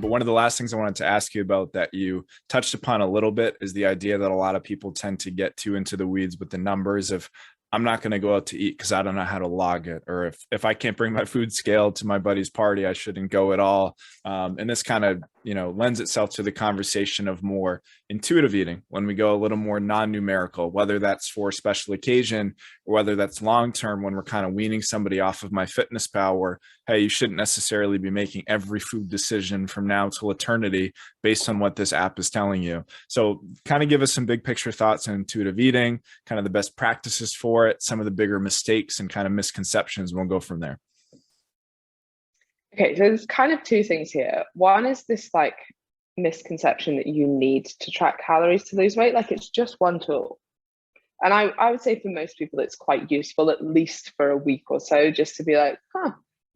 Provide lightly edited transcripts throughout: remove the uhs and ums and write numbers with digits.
But one of the last things I wanted to ask you about that you touched upon a little bit is the idea that a lot of people tend to get too into the weeds with the numbers of, I'm not going to go out to eat because I don't know how to log it. Or if I can't bring my food scale to my buddy's party, I shouldn't go at all. And this kind of, lends itself to the conversation of more intuitive eating when we go a little more non-numerical, whether that's for special occasion or whether that's long-term when we're kind of weaning somebody off of MyFitnessPal where, hey, you shouldn't necessarily be making every food decision from now till eternity based on what this app is telling you. So kind of give us some big picture thoughts on intuitive eating, kind of the best practices for it, some of the bigger mistakes and kind of misconceptions. We'll go from there. Okay, so there's kind of two things here. One is this like misconception that you need to track calories to lose weight. Like it's just one tool. And I would say for most people, it's quite useful, at least for a week or so, just to be like,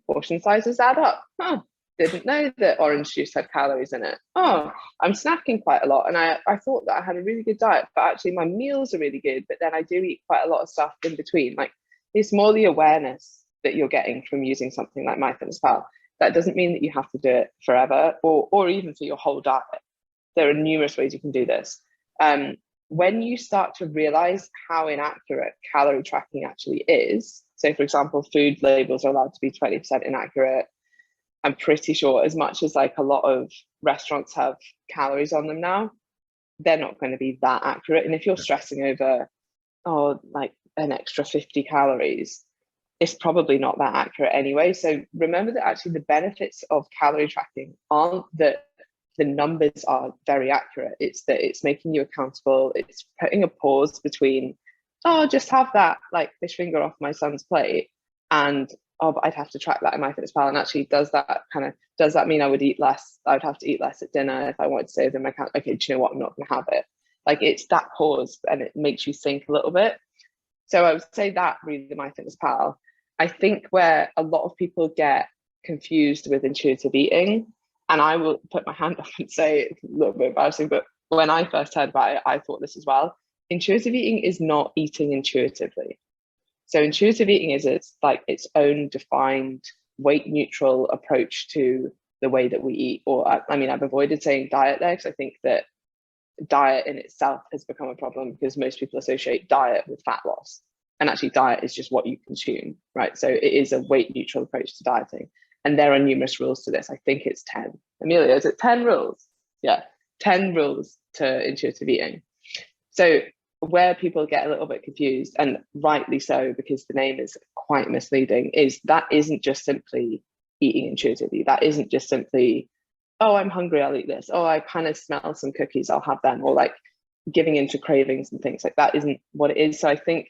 portion sizes add up. Didn't know that orange juice had calories in it. I'm snacking quite a lot. And I thought that I had a really good diet, but actually my meals are really good. But then I do eat quite a lot of stuff in between. Like it's more the awareness that you're getting from using something like MyFitnessPal. That doesn't mean that you have to do it forever or even for your whole diet. There are numerous ways you can do this. When you start to realize how inaccurate calorie tracking actually is, so for example, food labels are allowed to be 20% inaccurate. I'm pretty sure as much as like a lot of restaurants have calories on them now, they're not going to be that accurate. And if you're stressing over, like an extra 50 calories, it's probably not that accurate anyway. So remember that actually the benefits of calorie tracking aren't that the numbers are very accurate. It's that it's making you accountable. It's putting a pause between, just have that like fish finger off my son's plate and, but I'd have to track that in MyFitnessPal. And actually does that mean I would eat less? I would have to eat less at dinner if I wanted to save them account. Okay, do you know what? I'm not going to have it. Like it's that pause and it makes you think a little bit. So I would say that really the MyFitnessPal. I think where a lot of people get confused with intuitive eating, and I will put my hand up and say it's a little bit embarrassing, but when I first heard about it, I thought this as well. Intuitive eating is not eating intuitively. So intuitive eating is it's like its own defined weight neutral approach to the way that we eat. Or I've avoided saying diet there because I think that diet in itself has become a problem because most people associate diet with fat loss. And actually diet is just what you consume, right? So it is a weight neutral approach to dieting. And there are numerous rules to this. I think it's 10. Amelia, is it 10 rules? Yeah, 10 rules to intuitive eating. So where people get a little bit confused, and rightly so, because the name is quite misleading, is that isn't just simply eating intuitively. That isn't just simply, I'm hungry, I'll eat this. I kind of smell some cookies, I'll have them. Or like giving into cravings and things like that isn't what it is. So I think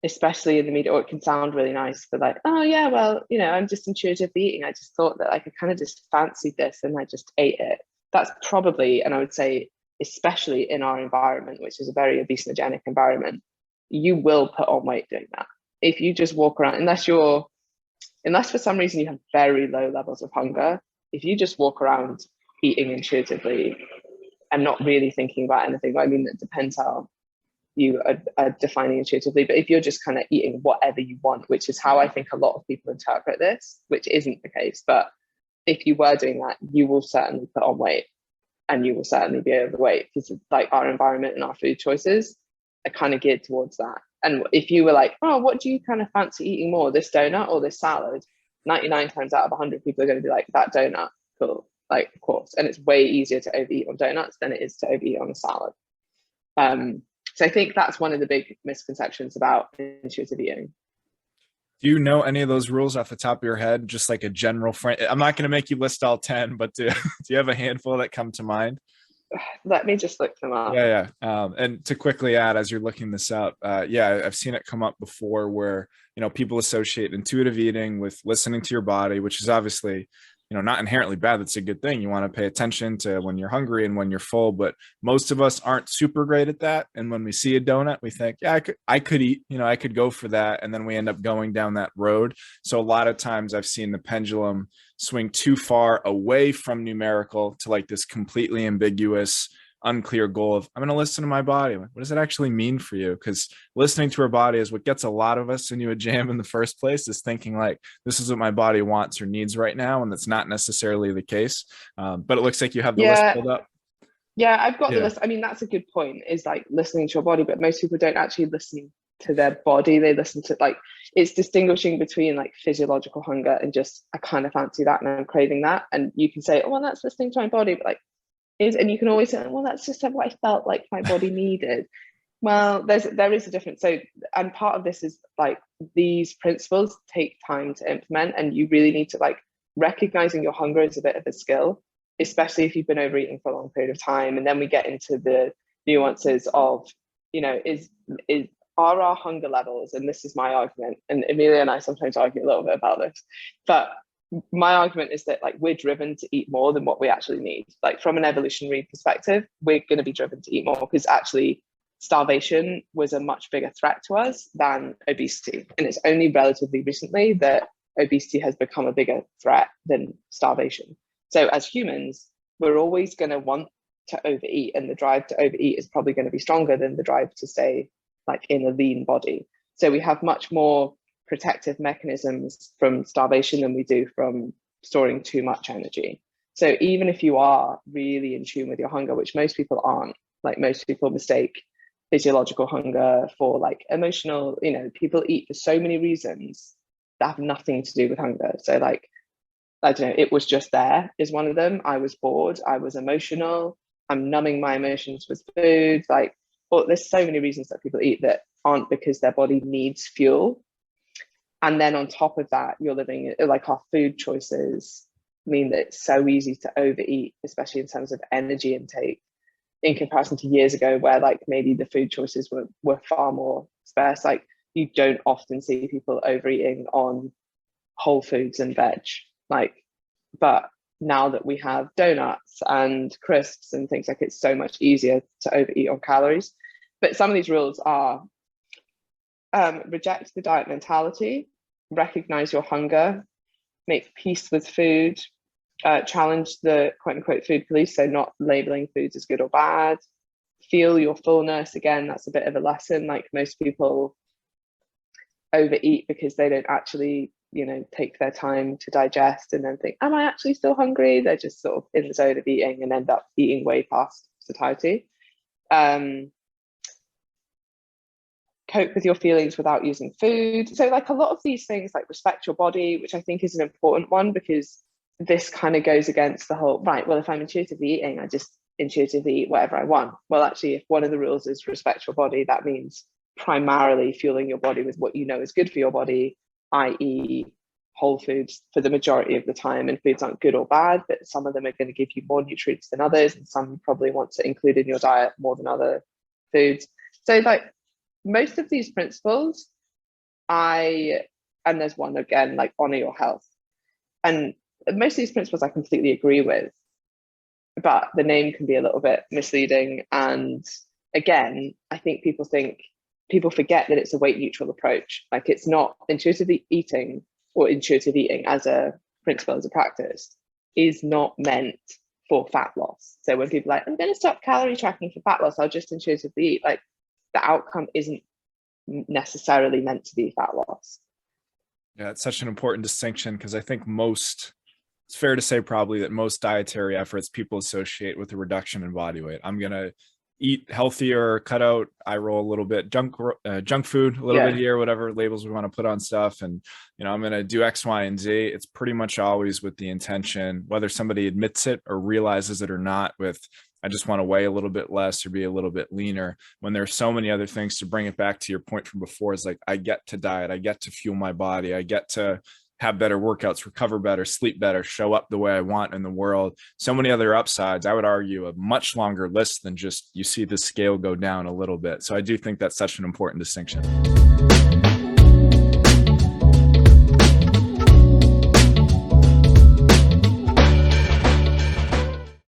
especially in the media, or it can sound really nice for like, I'm just intuitively eating. I just thought that I could kind of just fancied this and I just ate it. That's probably, and I would say, especially in our environment, which is a very obesogenic environment, you will put on weight doing that. If you just walk around, unless for some reason you have very low levels of hunger, if you just walk around eating intuitively and not really thinking about anything, it depends how you are defining intuitively, but if you're just kind of eating whatever you want, which is how I think a lot of people interpret this, which isn't the case, but if you were doing that, you will certainly put on weight and you will certainly be overweight because like our environment and our food choices are kind of geared towards that. And if you were like, what do you kind of fancy eating more, this donut or this salad? 99 times out of 100 people are going to be like, that donut, cool, like of course. And it's way easier to overeat on donuts than it is to overeat on a salad. So I think that's one of the big misconceptions about intuitive eating. Do you know any of those rules off the top of your head? Just like a general frame. I'm not going to make you list all 10, but do you have a handful that come to mind? Let me just look them up. Yeah. And to quickly add, as you're looking this up, I've seen it come up before where, people associate intuitive eating with listening to your body, which is obviously, not inherently bad. That's a good thing. You want to pay attention to when you're hungry and when you're full, but most of us aren't super great at that. And when we see a donut, we think, I could eat, I could go for that. And then we end up going down that road. So a lot of times I've seen the pendulum swing too far away from numerical to like this completely ambiguous, unclear goal of, I'm going to listen to my body. What does it actually mean for you? Because listening to our body is what gets a lot of us into a jam in the first place, is thinking like, this is what my body wants or needs right now. And that's not necessarily the case. But it looks like you have the list pulled up. Yeah, I've got the list. I mean, that's a good point, is like listening to your body, but most people don't actually listen to their body. They listen to, like, it's distinguishing between like physiological hunger and just, I kind of fancy that and I'm craving that. And you can say, oh, well, that's listening to my body, but like, and you can always say, well, that's just what I felt like my body needed. Well, there is a difference. So, and part of this is like, these principles take time to implement, and you really need to, like, recognizing your hunger is a bit of a skill, especially if you've been overeating for a long period of time. And then we get into the nuances of, you know, are our hunger levels, and this is my argument, and Amelia and I sometimes argue a little bit about this, but my argument is that, like, we're driven to eat more than what we actually need. Like, from an evolutionary perspective, we're going to be driven to eat more because actually starvation was a much bigger threat to us than obesity. And it's only relatively recently that obesity has become a bigger threat than starvation. So as humans, we're always going to want to overeat, and the drive to overeat is probably going to be stronger than the drive to stay like in a lean body. So we have much more protective mechanisms from starvation than we do from storing too much energy. So even if you are really in tune with your hunger, which most people aren't, like most people mistake physiological hunger for like emotional, you know, people eat for so many reasons that have nothing to do with hunger. So like, I don't know, it was just there is one of them. I was bored, I was emotional, I'm numbing my emotions with food. Like, well, there's so many reasons that people eat that aren't because their body needs fuel. And then on top of that, you're living, like, our food choices mean that it's so easy to overeat, especially in terms of energy intake, in comparison to years ago, where like maybe the food choices were far more sparse. Like, you don't often see people overeating on whole foods and veg. Like, but now that we have donuts and crisps and things, like, it's so much easier to overeat on calories. But some of these rules are, reject the diet mentality, recognize your hunger, make peace with food, challenge the quote unquote food police, so not labeling foods as good or bad, feel your fullness. Again, that's a bit of a lesson. Like, most people overeat because they don't actually, you know, take their time to digest and then think, am I actually still hungry? They're just sort of in the zone of eating and end up eating way past satiety. Cope with your feelings without using food. So like, a lot of these things, like respect your body, which I think is an important one, because this kind of goes against the whole, right, well, if I'm intuitively eating, I just intuitively eat whatever I want. Well, actually, if one of the rules is respect your body, that means primarily fueling your body with what you know is good for your body, i.e. whole foods for the majority of the time. And foods aren't good or bad, but some of them are going to give you more nutrients than others, and some you probably want to include in your diet more than other foods. So like, most of these principles, and there's one again, like honor your health. And most of these principles I completely agree with, but the name can be a little bit misleading. And again, I think people forget that it's a weight neutral approach. Like, it's not intuitively eating, or intuitive eating as a principle, as a practice, is not meant for fat loss. So when people are like, I'm going to stop calorie tracking for fat loss, I'll just intuitively eat, like, the outcome isn't necessarily meant to be fat loss. Yeah, it's such an important distinction, because I think it's fair to say probably that most dietary efforts people associate with a reduction in body weight. I'm going to eat healthier, cut out, I roll a little bit, junk food, a little bit here, whatever labels we want to put on stuff. And, you know, I'm going to do X, Y, and Z. It's pretty much always with the intention, whether somebody admits it or realizes it or not, with, I just want to weigh a little bit less or be a little bit leaner, when there's so many other things. To bring it back to your point from before, is like, I get to diet, I get to fuel my body, I get to have better workouts, recover better, sleep better, show up the way I want in the world. So many other upsides. I would argue a much longer list than just, you see the scale go down a little bit. So I do think that's such an important distinction.